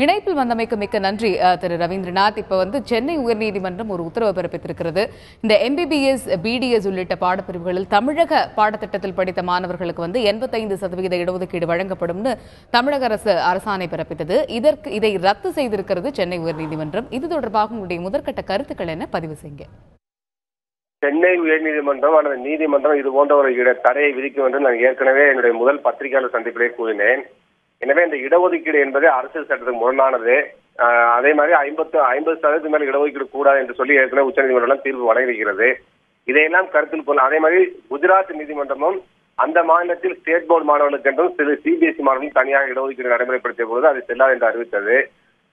இணைப்பில் வந்தமைக்கு மிக்க நன்றி திரு ரவீந்திரநாத். இப்ப சென்னை உயர்நீதிமன்றம் ஒரு உத்தரவு பிறப்பித்திருக்கிறது. இந்த MBBS, BDS உள்ளிட்ட பாடப்பிரிவுகளில் தமிழக பாடத்திட்டத்தில் படித்த மாணவர்களுக்கு 85% இடஒதுக்கீடு வழங்கப்படும் தமிழக அரசு அரசாணை பிறப்பித்தது. இதை ரத்து செய்திருக்கிறது சென்னை உயர்நீதிமன்றம். இது தொடர்பாக உங்களுடைய முதற்கட்ட கருத்துக்கள் என்ன? பதிவு செய்யுங்க. சென்னை உயர்நீதிமன்றம் அல்லது நீதிமன்றம் இது போன்ற ஒரு தடையை விதிக்கும் என்று நான் ஏற்கனவே என்னுடைய முதல் பத்திரிகையாளர் சந்திப்பிலே கூறினேன். எனவே இந்த இடஒதுக்கீடு என்பது அரசியல் சட்டத்துக்கு முரணானது. அதே மாதிரி 50% மேல் இடஒதுக்கீடு கூடாது என்று சொல்லி ஏற்கனவே உச்சநீதிமன்றம் தீர்ப்பு வழங்கியிருக்கிறது. இதையெல்லாம் கருத்தில் கொள்ள அதே மாதிரி குஜராத் நீதிமன்றமும் அந்த மாநிலத்தில் ஸ்டேட் போர்டு மாணவர்களுக்கு என்றும் சில CBSE மாணவர்களும் தனியாக இடஒதுக்கீடு நடைமுறைப்படுத்திய பொழுது அது செல்லாது என்று அறிவித்தது.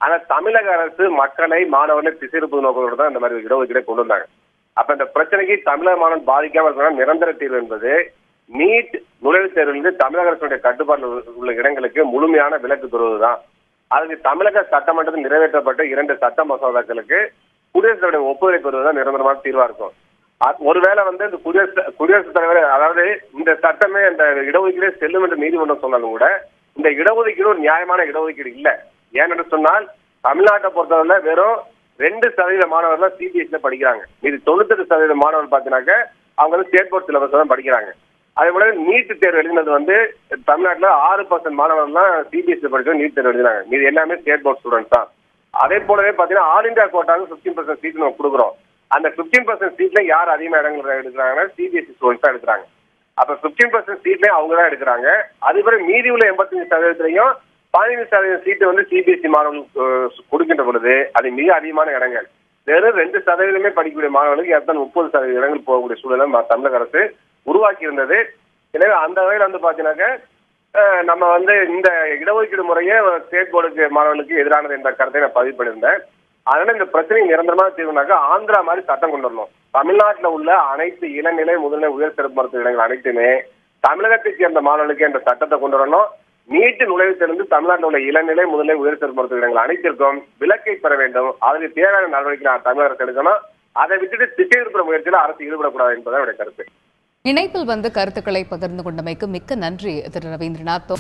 ஆனால் தமிழக அரசு மக்களை மாணவர்களை திசையிருப்பது நோக்கத்தோடு தான் இந்த மாதிரி இடஒதுக்கீடை கொண்டு வந்தாங்க. அப்ப இந்த பிரச்சனைக்கு தமிழக மாணவன் பாதிக்காமல் இருக்கணும். நிரந்தர தீர்வு என்பது நீட் நுழைவுத் தேர்விலிருந்து தமிழக அரசுடைய கட்டுப்பாட்டில் உள்ள இடங்களுக்கு முழுமையான விலக்கு பெறுவதுதான். அதுக்கு தமிழக சட்டமன்றத்தில் நிறைவேற்றப்பட்ட 2 சட்ட மசோதாக்களுக்கு குடியரசுத் தலைவர் ஒப்புதலை பெறுவதுதான் நிரந்தரமான தீர்வா இருக்கும். ஒருவேளை இந்த குடியரசுத் தலைவர் அதாவது இந்த சட்டமே இந்த இடஒதுக்கீடு செல்லும் என்று நீதிமன்றம் சொன்னாலும் கூட இந்த இடஒதுக்கீடு ஒரு நியாயமான இடஒதுக்கீடு இல்லை. ஏனென்று சொன்னால் தமிழ்நாட்டை பொறுத்தவரை வெறும் 2% மாணவர்கள் CBSE படிக்கிறாங்க. இது 98% மாணவர்கள் பார்த்தீங்கன்னாக்க அவங்க ஸ்டேட் போர்ட் சிலபஸ் தான் படிக்கிறாங்க. அதே போல நீட் தேர்வு எழுதினது தமிழ்நாட்டில் 6% மாணவர்கள் தான் CBSE படிச்சு நீட் தேர்வு எழுதினாங்க. இது எல்லாமே ஸ்டேட் போர்ட் ஸ்டூடெண்ட்ஸ் தான். அதே போலவே பார்த்தீங்கன்னா ஆல் இந்தியா கோட்டாவுக்கு 15% சீட் நம்ம கொடுக்குறோம். அந்த 15% சீட்ல யார் அதிகமாக இடங்கள் எடுக்கிறாங்கன்னா CBSE ஸ்டூடெண்ட்ஸ் தான் எடுக்கிறாங்க. அப்ப 15% சீட்லயும் அவங்க தான் எடுக்கிறாங்க. அதுபோல மீதி உள்ள 85%லையும் 15% சீட்டு CBSE மாணவர்களுக்கு கொடுக்கின்ற பொழுது அது மிக அதிகமான இடங்கள். வெறும் 2% படிக்கக்கூடிய மாணவர்களுக்கு 30% இடங்கள் போகக்கூடிய சூழலை தமிழக அரசு உருவாக்கி இருந்தது. எனவே அந்த வகையில் பாத்தீங்கன்னாக்க நம்ம இந்த இடஒதுக்கீடு முறையே ஸ்டேட் போர்டுக்கு மாணவர்களுக்கு எதிரானது என்ற கருத்தை நான் பதிவு பண்ணியிருந்தேன். அதனால இந்த பிரச்சனை நிரந்தரமாக தீர்வுனாக்க ஆந்திரா மாதிரி சட்டம் கொண்டு வரணும். தமிழ்நாட்டில் உள்ள அனைத்து இளநிலை முதல்நிலை உயர் சிறப்பு மருத்துவ இடங்கள் அனைத்துமே தமிழகத்தை சேர்ந்த மாணவர்களுக்கு என்ற சட்டத்தை கொண்டு வரணும். நீட்டு நுழைவுத்திலிருந்து தமிழ்நாட்டில் உள்ள இளநிலை முதல்நிலை உயர் சிறப்பு மருத்துவ இடங்கள் அனைத்திற்கும் விலக்கை பெற வேண்டும். அதற்கு தேவையான நடவடிக்கை தமிழக அரசு எடுக்கணும். அதை விட்டுட்டு திசை திருப்புற முயற்சியில் அரசு ஈடுபடக்கூடாது என்பதை என்னுடைய கருத்து. இணைப்பில் கருத்துக்களை பகிர்ந்து கொண்டமைக்கு மிக்க நன்றி திரு ரவீந்திரநாத்.